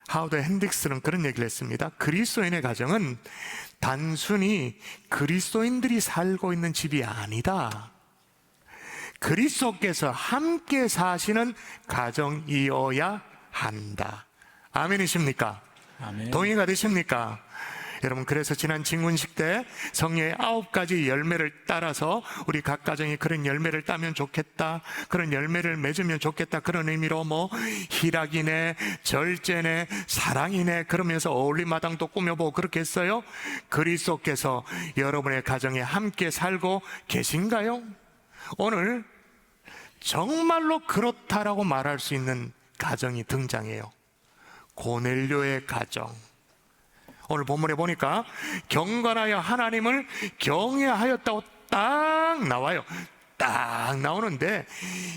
하워드 핸딕스는 그런 얘기를 했습니다. 그리스도인의 가정은 단순히 그리스도인들이 살고 있는 집이 아니다. 그리스도께서 함께 사시는 가정이어야 한다. 아멘이십니까? 아멘. 동의가 되십니까? 여러분, 그래서 지난 진군식 때 성령의 9가지 열매를 따라서 우리 각 가정이 그런 열매를 따면 좋겠다, 그런 열매를 맺으면 좋겠다, 그런 의미로 희락이네, 절제네, 사랑이네, 그러면서 어울림마당도 꾸며보고 그렇게 했어요. 그리스도께서 여러분의 가정에 함께 살고 계신가요? 오늘 정말로 그렇다라고 말할 수 있는 가정이 등장해요. 고넬료의 가정. 오늘 본문에 보니까 경건하여 하나님을 경외하였다고 딱 나와요. 딱 나오는데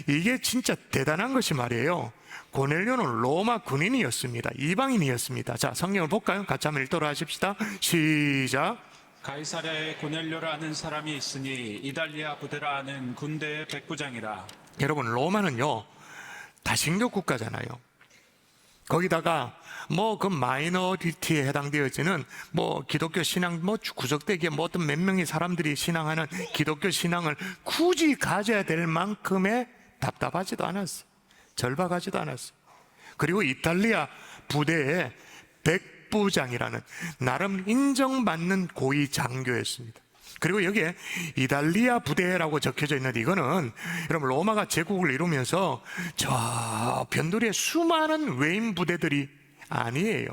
이게 진짜 대단한 것이 말이에요. 고넬료는 로마 군인이었습니다. 이방인이었습니다. 자, 성경을 볼까요? 같이 한번 읽도록 하십시다. 시작. 가이사랴에 고넬료라는 사람이 있으니 이달리아 부대라 하는 군대의 백부장이라. 여러분, 로마는요 다신교 국가잖아요. 거기다가 그 마이너리티에 해당되어지는 기독교 신앙 구적되기에 어떤 몇 명의 사람들이 신앙하는 기독교 신앙을 굳이 가져야 될 만큼의 답답하지도 않았어. 절박하지도 않았어. 그리고 이탈리아 부대의 백부장이라는 나름 인정받는 고위 장교였습니다. 그리고 여기에 이달리아 부대라고 적혀져 있는데 이거는 여러분 로마가 제국을 이루면서 저 변두리에 수많은 외인 부대들이 아니에요.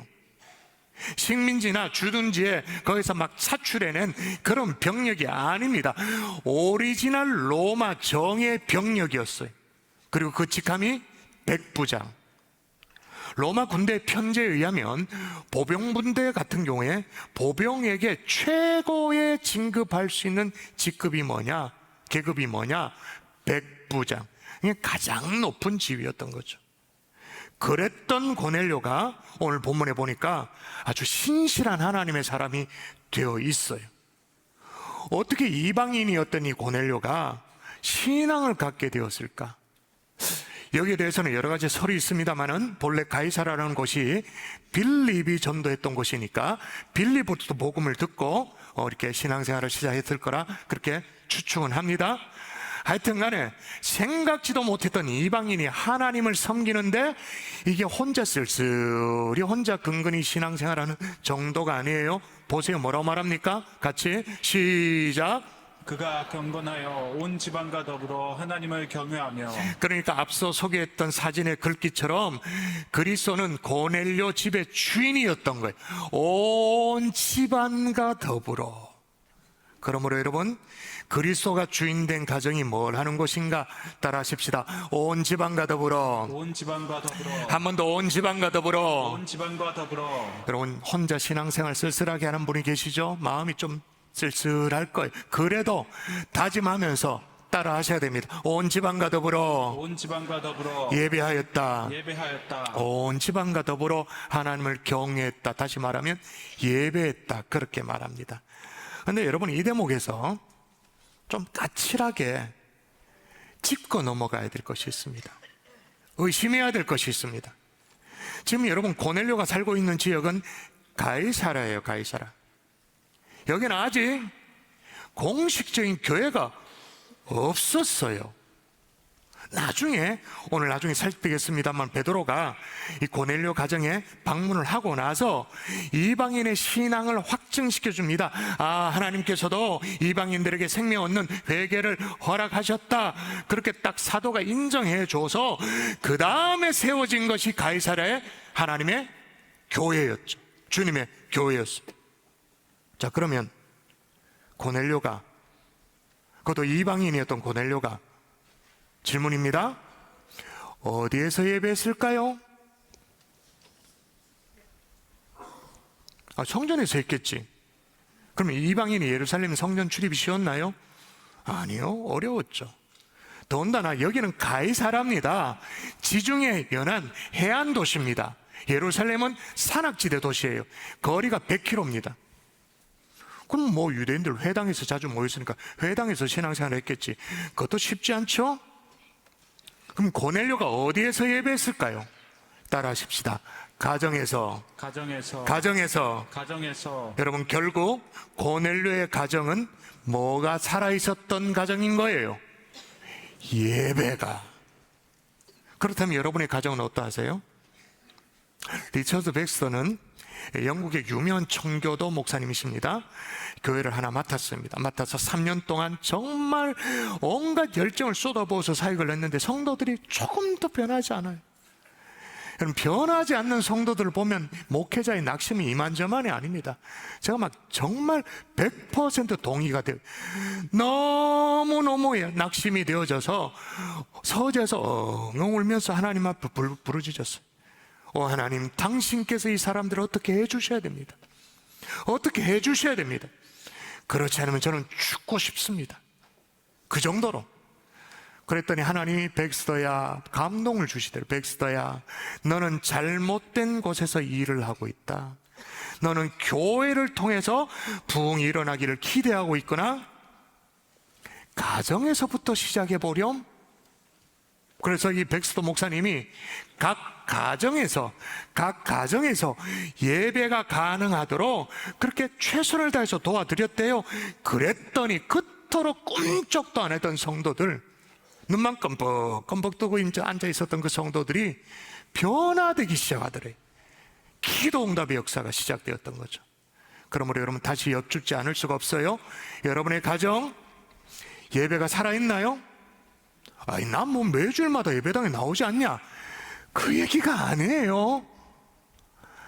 식민지나 주둔지에 거기서 막 사출해낸 그런 병력이 아닙니다. 오리지널 로마 정예 병력이었어요. 그리고 그 직함이 백부장. 로마 군대 편제에 의하면 보병분대 같은 경우에 보병에게 최고의 진급할 수 있는 직급이 뭐냐? 계급이 뭐냐? 백부장. 이게 가장 높은 지위였던 거죠. 그랬던 고넬료가 오늘 본문에 보니까 아주 신실한 하나님의 사람이 되어 있어요. 어떻게 이방인이었던 이 고넬료가 신앙을 갖게 되었을까? 여기에 대해서는 여러 가지 설이 있습니다만은 본래 가이사라라는 곳이 빌립이 전도했던 곳이니까 빌립부터 복음을 듣고 이렇게 신앙생활을 시작했을 거라 그렇게 추측은 합니다. 하여튼 간에 생각지도 못했던 이방인이 하나님을 섬기는데 이게 혼자 쓸쓸히 혼자 근근히 신앙생활하는 정도가 아니에요. 보세요. 뭐라고 말합니까? 같이 시작. 그가 경건하여 온 지방과 더불어 하나님을 경외하며. 그러니까 앞서 소개했던 사진의 글귀처럼 그리스도는 고넬료 집의 주인이었던 거예요. 온 집안과 더불어. 그러므로 여러분, 그리스도가 주인된 가정이 뭘 하는 것인가 따라 하십시다. 온 집안과 더불어. 온 지방과 더불어. 한 번 더 온 집안과 더불어. 온 지방과 더불어. 여러분, 혼자 신앙생활 쓸쓸하게 하는 분이 계시죠? 마음이 좀 쓸쓸할 거예요. 그래도 다짐하면서 따라 하셔야 됩니다. 온 집안과 더불어. 온 지방과 더불어. 예배하였다. 예배하였다. 온 집안과 더불어 하나님을 경외했다. 다시 말하면 예배했다. 그렇게 말합니다. 그런데 여러분, 이 대목에서 좀 까칠하게 짚고 넘어가야 될 것이 있습니다. 의심해야 될 것이 있습니다. 지금 여러분, 고넬료가 살고 있는 지역은 가이사라예요. 가이사라. 여기는 아직 공식적인 교회가 없었어요. 오늘 나중에 살피겠습니다만 베드로가 이 고넬료 가정에 방문을 하고 나서 이방인의 신앙을 확증시켜 줍니다. 하나님께서도 이방인들에게 생명 얻는 회개를 허락하셨다. 그렇게 딱 사도가 인정해 줘서 그 다음에 세워진 것이 가이사랴의 하나님의 교회였죠. 주님의 교회였습니다. 자, 그러면 고넬료가, 그것도 이방인이었던 고넬료가, 질문입니다. 어디에서 예배했을까요? 성전에서 했겠지. 그러면 이방인이 예루살렘 성전 출입이 쉬웠나요? 아니요, 어려웠죠. 더군다나 여기는 가이사라입니다. 지중해 연안 해안 도시입니다. 예루살렘은 산악지대 도시예요. 거리가 100km입니다. 그럼 유대인들 회당에서 자주 모였으니까 회당에서 신앙생활을 했겠지. 그것도 쉽지 않죠? 그럼 고넬료가 어디에서 예배했을까요? 따라 하십시다. 가정에서 여러분 결국 고넬료의 가정은 뭐가 살아있었던 가정인 거예요? 예배가. 그렇다면 여러분의 가정은 어떠하세요? 리처드 백스터는 영국의 유명한 청교도 목사님이십니다. 교회를 하나 맡았습니다. 맡아서 3년 동안 정말 온갖 열정을 쏟아부어서 사역을 했는데 성도들이 조금 더 변하지 않아요. 여러분, 변하지 않는 성도들을 보면 목회자의 낙심이 이만저만이 아닙니다. 제가 막 정말 100% 동의가 돼요. 너무너무 낙심이 되어져서 서재에서 엉엉 울면서 하나님 앞에 부르짖었어요. 하나님, 당신께서 이 사람들을 어떻게 해주셔야 됩니다. 어떻게 해주셔야 됩니다. 그렇지 않으면 저는 죽고 싶습니다. 그 정도로. 그랬더니 하나님이 백스터야, 감동을 주시더래요. 백스터야, 너는 잘못된 곳에서 일을 하고 있다. 너는 교회를 통해서 부흥이 일어나기를 기대하고 있거나 가정에서부터 시작해 보렴. 그래서 이 백스터 목사님이 각 가정에서 예배가 가능하도록 그렇게 최선을 다해서 도와드렸대요. 그랬더니 그토록 꿈쩍도 안 했던 성도들, 눈만 껌뻑껌뻑 뜨고 앉아 있었던 그 성도들이 변화되기 시작하더래요. 기도 응답의 역사가 시작되었던 거죠. 그러므로 여러분, 다시 여쭙지 않을 수가 없어요. 여러분의 가정 예배가 살아있나요? 난 뭐 매주일마다 예배당에 나오지 않냐? 그 얘기가 아니에요.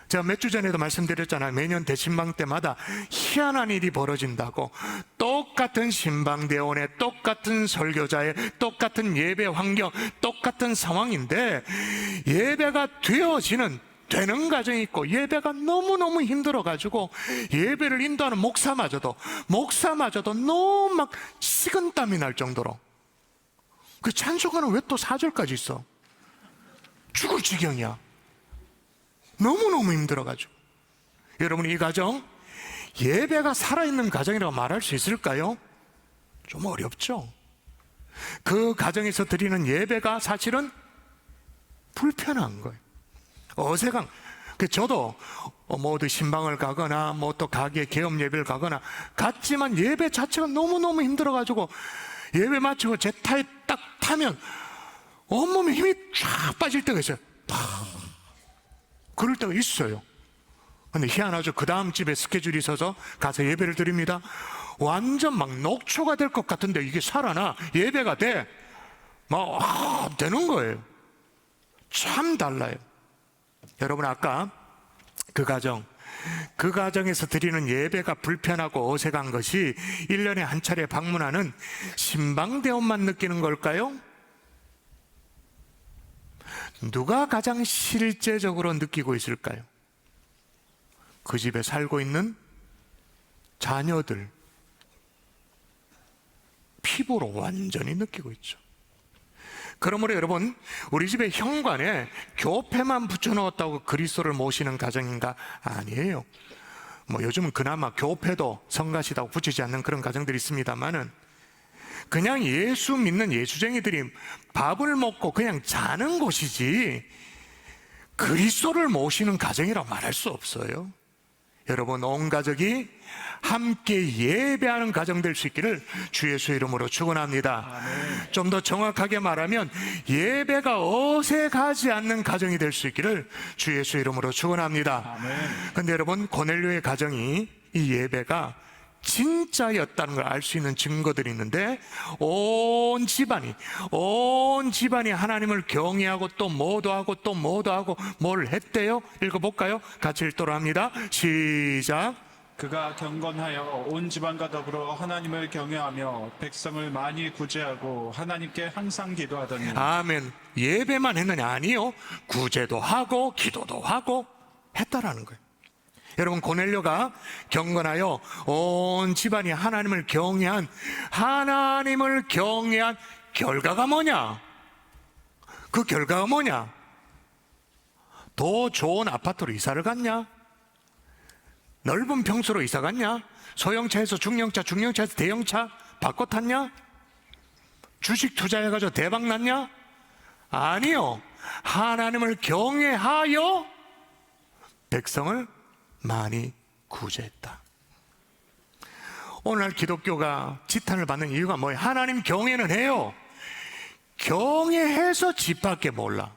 제가 몇 주 전에도 말씀드렸잖아요. 매년 대신방 때마다 희한한 일이 벌어진다고. 똑같은 신방대원에, 똑같은 설교자의, 똑같은 예배 환경, 똑같은 상황인데 예배가 되는 가정이 있고, 예배가 너무너무 힘들어가지고 예배를 인도하는 목사마저도 너무 막 식은땀이 날 정도로. 그 찬송가는 왜 또 4절까지 있어? 죽을 지경이야. 너무너무 힘들어가지고. 여러분, 이 가정 예배가 살아있는 가정이라고 말할 수 있을까요? 좀 어렵죠. 그 가정에서 드리는 예배가 사실은 불편한 거예요. 어색한. 저도 어디 신방을 가거나 또 가게 개업 예배를 가거나 갔지만 예배 자체가 너무너무 힘들어가지고 예배 마치고 제 타에 딱 타면 온몸에 힘이 쫙 빠질 때가 있어요. 그럴 때가 있어요. 근데 희한하죠. 그 다음 집에 스케줄이 있어서 가서 예배를 드립니다. 완전 막 녹초가 될 것 같은데 이게 살아나 예배가 되는 거예요. 참 달라요. 여러분, 아까 그 가정에서 드리는 예배가 불편하고 어색한 것이 1년에 한 차례 방문하는 신방대원만 느끼는 걸까요? 누가 가장 실제적으로 느끼고 있을까요? 그 집에 살고 있는 자녀들, 피부로 완전히 느끼고 있죠. 그러므로 여러분, 우리 집에 현관에 교패만 붙여놓았다고 그리스도를 모시는 가정인가? 아니에요. 요즘은 그나마 교패도 성가시다고 붙이지 않는 그런 가정들이 있습니다만은, 그냥 예수 믿는 예수쟁이들이 밥을 먹고 그냥 자는 곳이지 그리스도를 모시는 가정이라고 말할 수 없어요. 여러분, 온 가족이 함께 예배하는 가정 될 수 있기를 주 예수 이름으로 축원합니다. 좀 더 정확하게 말하면 예배가 어색하지 않는 가정이 될 수 있기를 주 예수 이름으로 축원합니다. 그런데 여러분, 고넬료의 가정이 이 예배가 진짜였다는 걸 알 수 있는 증거들이 있는데, 온 집안이 하나님을 경외하고 또 뭐도 하고 뭘 했대요? 읽어볼까요? 같이 읽도록 합니다. 시작. 그가 경건하여 온 집안과 더불어 하나님을 경외하며 백성을 많이 구제하고 하나님께 항상 기도하더니. 아멘. 예배만 했느냐? 아니요. 구제도 하고 기도도 하고 했다라는 거예요. 여러분, 고넬료가 경건하여 온 집안이 하나님을 경외한 결과가 뭐냐? 그 결과가 뭐냐? 더 좋은 아파트로 이사를 갔냐? 넓은 평수로 이사 갔냐? 소형차에서 중형차, 중형차에서 대형차 바꿔 탔냐? 주식 투자해가지고 대박 났냐? 아니요. 하나님을 경외하여 백성을 많이 구제했다. 오늘날 기독교가 지탄을 받는 이유가 뭐예요? 하나님 경외는 해요. 경외해서 집밖에 몰라.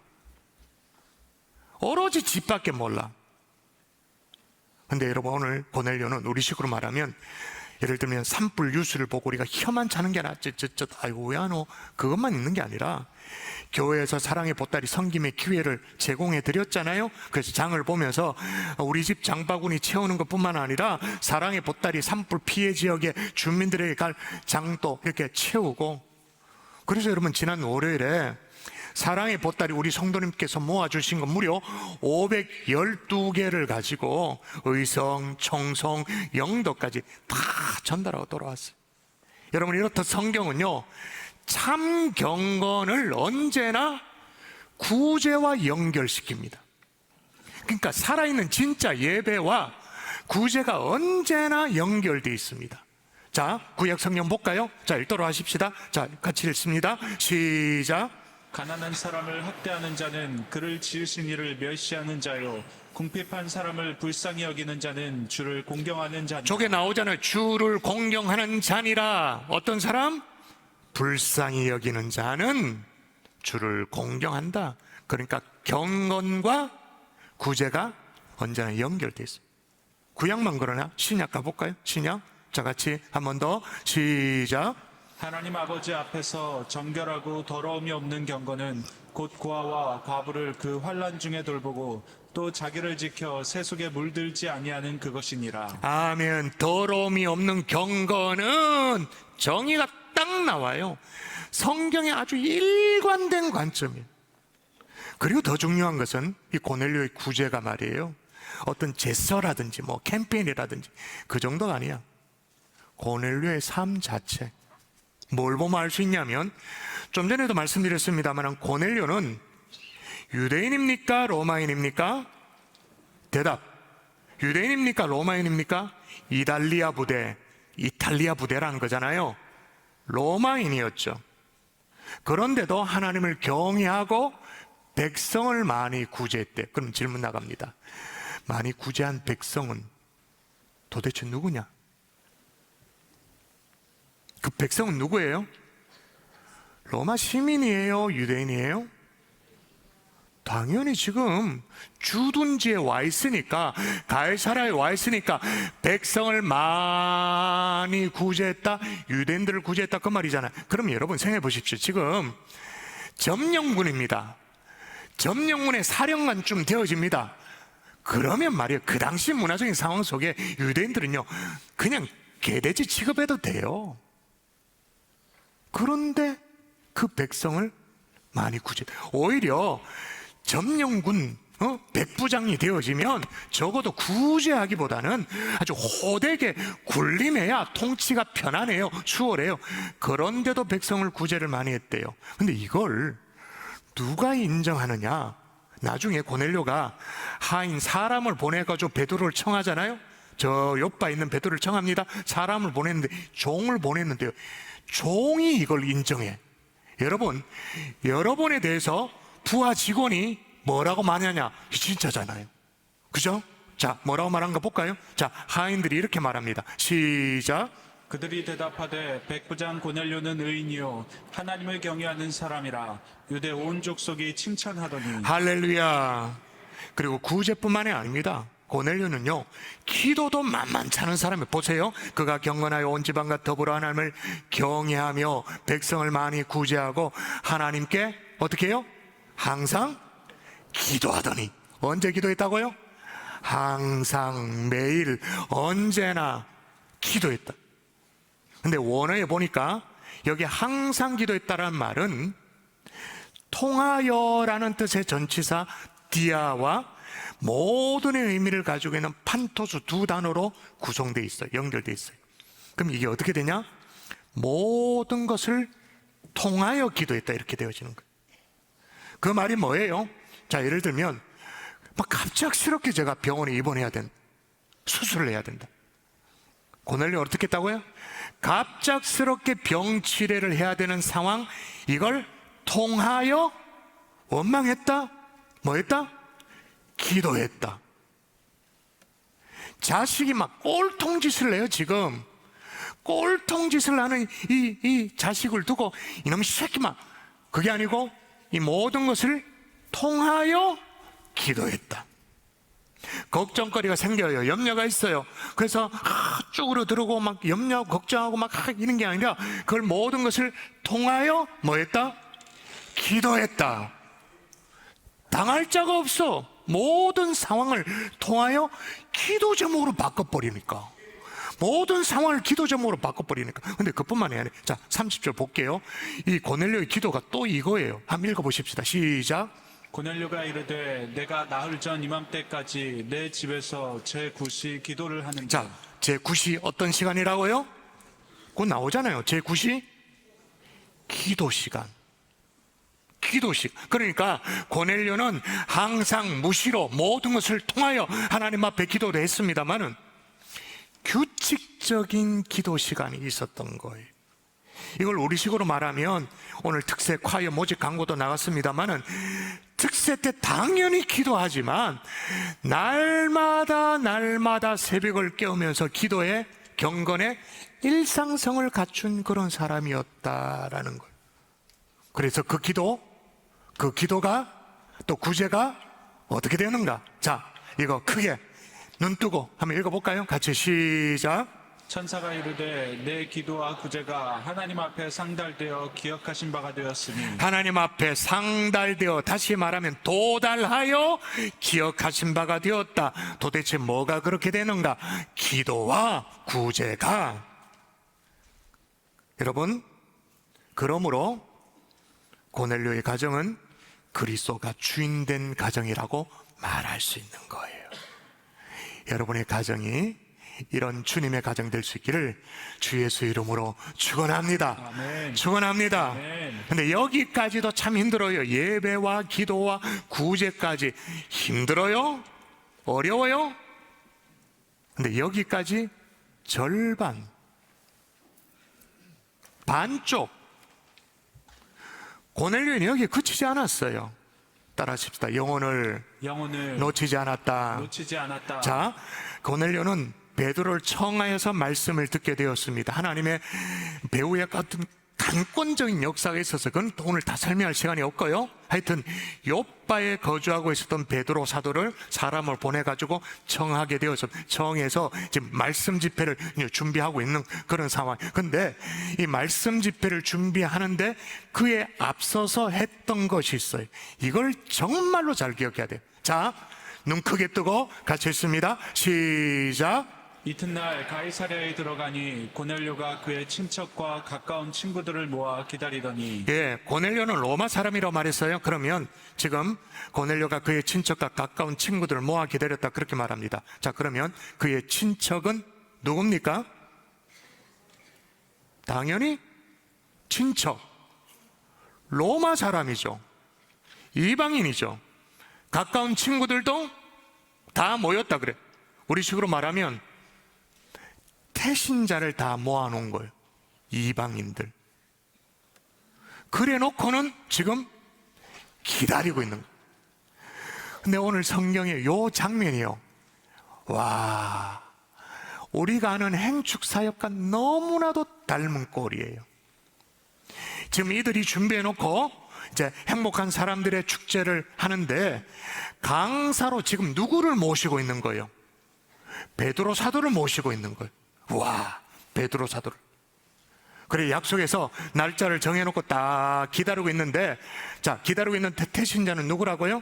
오로지 집밖에 몰라. 근데 여러분, 오늘 고넬료는 우리식으로 말하면, 예를 들면 산불 뉴스를 보고 우리가 혀만 차는 게 낫지, 아이고 왜 안 오? 그것만 있는 게 아니라 교회에서 사랑의 보따리 섬김의 기회를 제공해 드렸잖아요. 그래서 장을 보면서 우리 집 장바구니 채우는 것뿐만 아니라 사랑의 보따리 산불 피해 지역의 주민들에게 갈 장도 이렇게 채우고, 그래서 여러분, 지난 월요일에 사랑의 보따리 우리 성도님께서 모아주신 건 무려 512개를 가지고 의성, 청송, 영도까지 다 전달하고 돌아왔어요. 여러분, 이렇듯 성경은요, 참 경건을 언제나 구제와 연결시킵니다. 그러니까 살아있는 진짜 예배와 구제가 언제나 연결되어 있습니다. 자, 구약 성경 볼까요? 자, 읽도록 하십시다. 자, 같이 읽습니다. 시작. 가난한 사람을 학대하는 자는 그를 지으신 이를 멸시하는 자요, 궁핍한 사람을 불쌍히 여기는 자는 주를 공경하는 자니. 저게 나오잖아요. 주를 공경하는 자니라. 어떤 사람? 불쌍히 여기는 자는 주를 공경한다. 그러니까 경건과 구제가 언제나 연결돼 있어요. 구약만 그러나 신약 가볼까요? 신약. 자, 같이 한 번 더 시작. 하나님 아버지 앞에서 정결하고 더러움이 없는 경건은 곧 고아와 과부를 그 환난 중에 돌보고 또 자기를 지켜 세속에 물들지 아니하는 그것이니라. 아멘. 더러움이 없는 경건은 정의가 딱 나와요. 성경에 아주 일관된 관점이에요. 그리고 더 중요한 것은 이 고넬료의 구제가 말이에요, 어떤 제서라든지 뭐 캠페인이라든지 그 정도가 아니야. 고넬료의 삶 자체. 뭘 보면 알 수 있냐면, 좀 전에도 말씀드렸습니다만 고넬료는 유대인입니까? 로마인입니까? 대답. 유대인입니까? 로마인입니까? 이탈리아 부대라는 거잖아요. 로마인이었죠. 그런데도 하나님을 경외하고 백성을 많이 구제했대. 그럼 질문 나갑니다. 많이 구제한 백성은 도대체 누구냐? 그 백성은 누구예요? 로마 시민이에요? 유대인이에요? 당연히 지금 주둔지에 와 있으니까, 가이사라에 와 있으니까 백성을 많이 구제했다, 유대인들을 구제했다, 그 말이잖아요. 그럼 여러분 생각해 보십시오. 지금 점령군입니다. 점령군의 사령관쯤 되어집니다. 그러면 말이에요, 그 당시 문화적인 상황 속에 유대인들은요 그냥 개돼지 취급해도 돼요. 그런데 그 백성을 많이 구제, 오히려 점령군 백부장이 되어지면 적어도 구제하기보다는 아주 호되게 군림해야 통치가 편안해요, 수월해요. 그런데도 백성을 구제를 많이 했대요. 근데 이걸 누가 인정하느냐? 나중에 고넬료가 하인 사람을 보내가지고 베드로를 청하잖아요. 저 요빠 있는 베드로를 청합니다. 사람을 보냈는데, 종을 보냈는데요, 종이 이걸 인정해. 여러분, 여러분에 대해서 부하 직원이 뭐라고 말하냐? 진짜잖아요. 그죠? 자, 뭐라고 말한 거 볼까요? 자, 하인들이 이렇게 말합니다. 시작. 그들이 대답하되 백부장 고넬료는 의인이요 하나님을 경외하는 사람이라 유대 온 족속이 칭찬하더니. 할렐루야. 그리고 구제뿐만이 아닙니다. 고넬료는요 기도도 만만찮은 사람이에요. 보세요. 그가 경건하여 온 지방과 더불어 하나님을 경외하며 백성을 많이 구제하고 하나님께 어떻게 해요? 항상 기도하더니. 언제 기도했다고요? 항상, 매일, 언제나 기도했다. 근데 원어에 보니까 여기 항상 기도했다라는 말은 통하여라는 뜻의 전치사 디아와 모든의 의미를 가지고 있는 판토수 두 단어로 구성되어 있어요. 연결되어 있어요. 그럼 이게 어떻게 되냐? 모든 것을 통하여 기도했다, 이렇게 되어지는 거예요. 그 말이 뭐예요? 자, 예를 들면 막 갑작스럽게 제가 병원에 입원해야 된다, 수술을 해야 된다. 고넬료 어떻게 했다고요? 갑작스럽게 병 치료를 해야 되는 상황, 이걸 통하여 원망했다? 뭐 했다? 기도했다. 자식이 막 꼴통짓을 해요. 지금 꼴통짓을 하는 이 자식을 두고 이놈의 새끼만, 그게 아니고 이 모든 것을 통하여 기도했다. 걱정거리가 생겨요. 염려가 있어요. 그래서 쭈그러들고 막 염려하고 걱정하고 막 이런 게 아니라 그걸 모든 것을 통하여 뭐 했다? 기도했다. 당할 자가 없어. 모든 상황을 통하여 기도 제목으로 바꿔버리니까. 모든 상황을 기도 제목으로 바꿔버리니까. 근데 그뿐만이 아니에요. 자, 30절 볼게요. 이 고넬료의 기도가 또 이거예요. 한번 읽어보십시다. 시작. 고넬료가 이르되 내가 나흘 전 이맘때까지 내 집에서 제9시 기도를 하는데. 자, 제9시 어떤 시간이라고요? 곧 나오잖아요. 제9시 기도 시간. 기도 시간. 그러니까 고넬료는 항상 무시로 모든 것을 통하여 하나님 앞에 기도를 했습니다마는 규칙적인 기도 시간이 있었던 거예요. 이걸 우리식으로 말하면 오늘 특세 콰이어 모집 광고도 나갔습니다마는 특세 때 당연히 기도하지만 날마다 새벽을 깨우면서 기도에 경건에 일상성을 갖춘 그런 사람이었다라는 거예요. 그래서 그 기도가 또 구제가 어떻게 되는가? 자, 이거 크게 눈 뜨고 한번 읽어볼까요? 같이 시작. 천사가 이르되 내 기도와 구제가 하나님 앞에 상달되어 기억하신 바가 되었으니. 하나님 앞에 상달되어, 다시 말하면 도달하여 기억하신 바가 되었다. 도대체 뭐가 그렇게 되는가? 기도와 구제가. 여러분, 그러므로 고넬료의 가정은 그리스도가 주인된 가정이라고 말할 수 있는 거예요. 여러분의 가정이 이런 주님의 가정 될 수 있기를 주 예수 이름으로 축원합니다. 아멘. 축원합니다. 아멘. 근데 여기까지도 참 힘들어요. 예배와 기도와 구제까지 힘들어요? 어려워요? 근데 여기까지 절반, 반쪽. 고넬료는 여기에 그치지 않았어요. 따라하십시다. 영혼을 놓치지 않았다. 놓치지 않았다. 자, 고넬료는 베드로를 청하여서 말씀을 듣게 되었습니다. 하나님의 배후의 같은 강권적인 역사가 있어서 그건 또 오늘 다 설명할 시간이 없고요. 하여튼 요빠에 거주하고 있었던 베드로 사도를 사람을 보내가지고 청하게 되어서 청해서 지금 말씀 집회를 준비하고 있는 그런 상황. 근데 이 말씀 집회를 준비하는데 그에 앞서서 했던 것이 있어요. 이걸 정말로 잘 기억해야 돼요. 자, 눈 크게 뜨고 같이 읽습니다. 시작. 이튿날 가이사랴에 들어가니 고넬료가 그의 친척과 가까운 친구들을 모아 기다리더니. 예, 고넬료는 로마 사람이라고 말했어요. 그러면 지금 고넬료가 그의 친척과 가까운 친구들을 모아 기다렸다 그렇게 말합니다. 자, 그러면 그의 친척은 누굽니까? 당연히 친척, 로마 사람이죠. 이방인이죠. 가까운 친구들도 다 모였다 그래. 우리식으로 말하면 태신자를 다 모아놓은 거예요. 이방인들. 그래 놓고는 지금 기다리고 있는 거예요. 근데 오늘 성경에 요 장면이요, 와, 우리가 아는 행축사역과 너무나도 닮은 꼴이에요. 지금 이들이 준비해 놓고 이제 행복한 사람들의 축제를 하는데 강사로 지금 누구를 모시고 있는 거예요? 베드로 사도를 모시고 있는 거예요. 와, 베드로 사도를. 그래, 약속해서 날짜를 정해놓고 딱 기다리고 있는데, 자, 기다리고 있는 태신자는 누구라고요?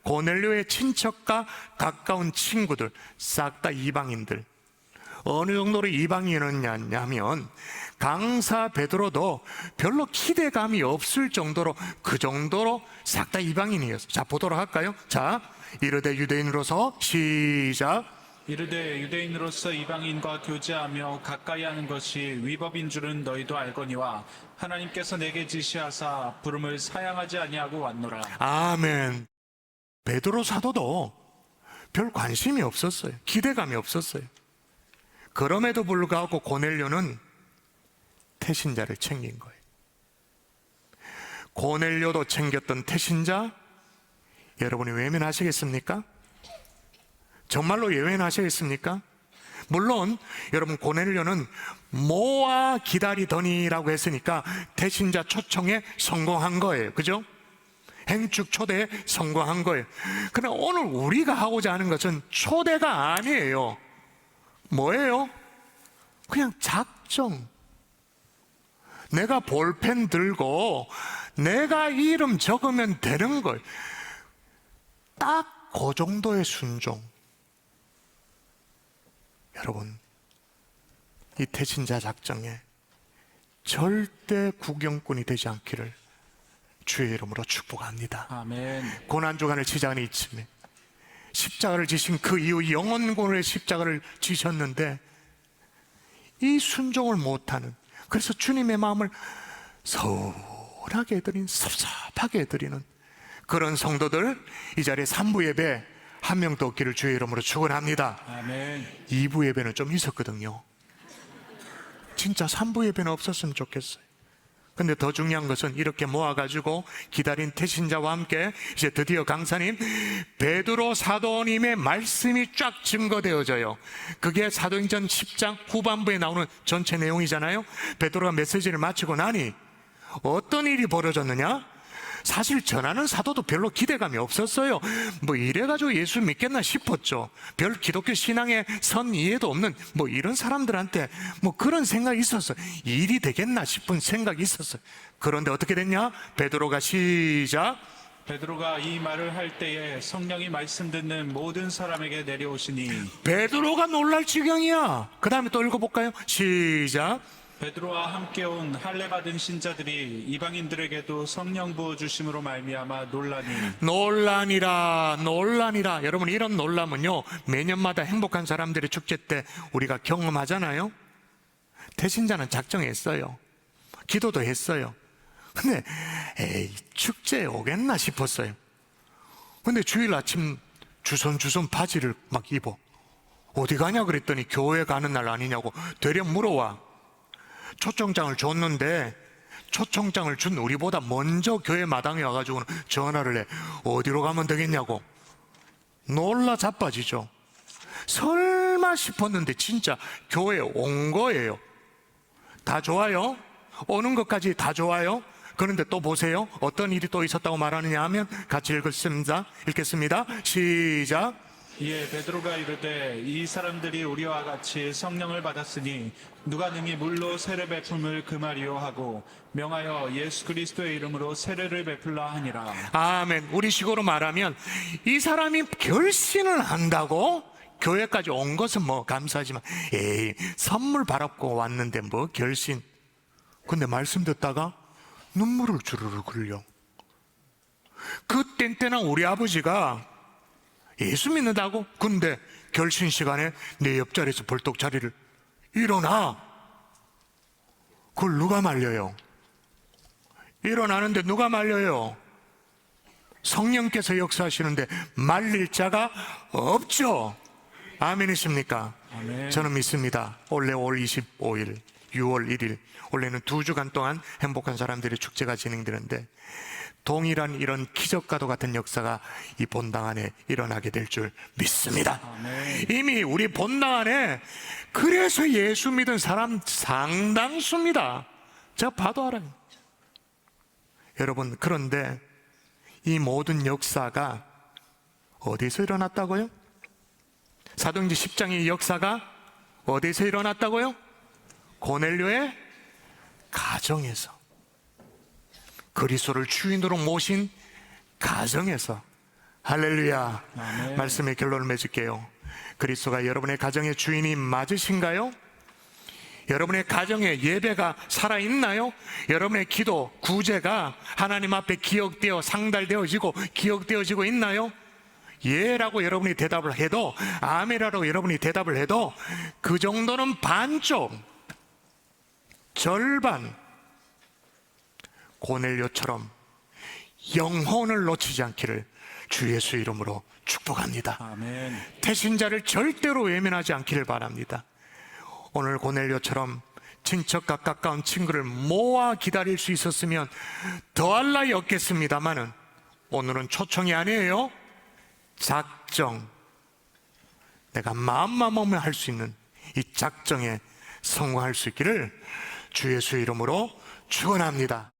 고넬료의 친척과 가까운 친구들, 싹 다 이방인들. 어느 정도로 이방인이었냐면 강사 베드로도 별로 기대감이 없을 정도로, 그 정도로 싹 다 이방인이었어요. 자, 보도록 할까요? 자, 이르되 유대인으로서 시작. 이르되 유대인으로서 이방인과 교제하며 가까이 하는 것이 위법인 줄은 너희도 알거니와 하나님께서 내게 지시하사 부름을 사양하지 아니하고 왔노라. 아멘. 베드로 사도도 별 관심이 없었어요. 기대감이 없었어요. 그럼에도 불구하고 고넬료는 태신자를 챙긴 거예요. 고넬료도 챙겼던 태신자, 여러분이 외면하시겠습니까? 정말로 외면하시겠습니까? 물론 여러분 고넬료는 모아 기다리더니라고 했으니까 대신자 초청에 성공한 거예요. 그죠? 행축 초대에 성공한 거예요. 그러나 오늘 우리가 하고자 하는 것은 초대가 아니에요. 뭐예요? 그냥 작정. 내가 볼펜 들고 내가 이름 적으면 되는 거예요. 딱 그 정도의 순종. 여러분, 이 태신자 작정에 절대 구경꾼이 되지 않기를 주의 이름으로 축복합니다. 아멘. 고난주간을 시작하는 이쯤에 십자가를 지신 그 이후 영원군의 십자가를 지셨는데 이 순종을 못하는, 그래서 주님의 마음을 서운하게 해드린, 섭섭하게 해드리는 그런 성도들, 이 자리에 3부 예배 한 명 더 없기를 주의 이름으로 축원합니다. 아멘. 2부 예배는 좀 있었거든요. 진짜 3부 예배는 없었으면 좋겠어요. 근데 더 중요한 것은 이렇게 모아가지고 기다린 태신자와 함께 이제 드디어 강사님 베드로 사도님의 말씀이 쫙 증거되어져요. 그게 사도행전 10장 후반부에 나오는 전체 내용이잖아요. 베드로가 메시지를 마치고 나니 어떤 일이 벌어졌느냐? 사실 전하는 사도도 별로 기대감이 없었어요. 뭐 이래가지고 예수 믿겠나 싶었죠. 별 기독교 신앙에 선 이해도 없는 뭐 이런 사람들한테 뭐 그런 생각이 있었어요. 일이 되겠나 싶은 생각이 있었어요. 그런데 어떻게 됐냐? 베드로가 시작. 베드로가 이 말을 할 때에 성령이 말씀 듣는 모든 사람에게 내려오시니 베드로가 놀랄 지경이야. 그 다음에 또 읽어볼까요? 시작. 베드로와 함께 온 할례 받은 신자들이 이방인들에게도 성령 부어 주심으로 말미암아 논란이라. 여러분, 이런 놀람은요 매년마다 행복한 사람들의 축제 때 우리가 경험하잖아요. 대신자는 작정했어요. 기도도 했어요. 근데 에이, 축제에 오겠나 싶었어요. 근데 주일 아침 주섬주섬 바지를 막 입어. 어디 가냐 그랬더니 교회 가는 날 아니냐고 되려 물어와. 초청장을 줬는데 초청장을 준 우리보다 먼저 교회 마당에 와가지고는 전화를 해. 어디로 가면 되겠냐고. 놀라 자빠지죠. 설마 싶었는데 진짜 교회에 온 거예요. 다 좋아요. 오는 것까지 다 좋아요. 그런데 또 보세요. 어떤 일이 또 있었다고 말하느냐 하면 같이 읽겠습니다. 시작. 이에 베드로가 이르되 이 사람들이 우리와 같이 성령을 받았으니 누가 능히 물로 세례 베품을 금하리요 하고 명하여 예수 그리스도의 이름으로 세례를 베풀라 하니라. 아멘. 우리식으로 말하면 이 사람이 결신을 한다고 교회까지 온 것은 뭐 감사하지만 에이, 선물 받았고 왔는데 뭐 결신. 근데 말씀 듣다가 눈물을 주르르 흘려. 그 땡땡한 우리 아버지가 예수 믿는다고? 근데 결신 시간에 내 옆자리에서 벌떡 자리를 일어나. 그걸 누가 말려요? 일어나는데 누가 말려요? 성령께서 역사하시는데 말릴 자가 없죠. 아멘이십니까? 아멘. 저는 믿습니다. 원래 올 25일 6월 1일 원래는 2주간 동안 행복한 사람들의 축제가 진행되는데 동일한 이런 기적과도 같은 역사가 이 본당 안에 일어나게 될 줄 믿습니다. 아멘. 이미 우리 본당 안에 그래서 예수 믿은 사람 상당수입니다. 제가 봐도 알아요. 여러분, 그런데 이 모든 역사가 어디서 일어났다고요? 사도행전 10장의 역사가 어디서 일어났다고요? 고넬료의 가정에서, 그리스도를 주인으로 모신 가정에서. 할렐루야. 아멘. 말씀의 결론을 맺을게요. 그리스도가 여러분의 가정의 주인이 맞으신가요? 여러분의 가정에 예배가 살아있나요? 여러분의 기도, 구제가 하나님 앞에 기억되어 상달되어지고 기억되어지고 있나요? 예라고 여러분이 대답을 해도, 아멘이라고 여러분이 대답을 해도 그 정도는 반쪽, 절반 고넬료처럼 영혼을 놓치지 않기를 주 예수 이름으로 축복합니다. 아멘. 태신자를 절대로 외면하지 않기를 바랍니다. 오늘 고넬료처럼 친척과 가까운 친구를 모아 기다릴 수 있었으면 더할 나위 없겠습니다만은 오늘은 초청이 아니에요. 작정. 내가 마음만 먹으면 할 수 있는 이 작정에 성공할 수 있기를 주 예수의 이름으로 축원합니다.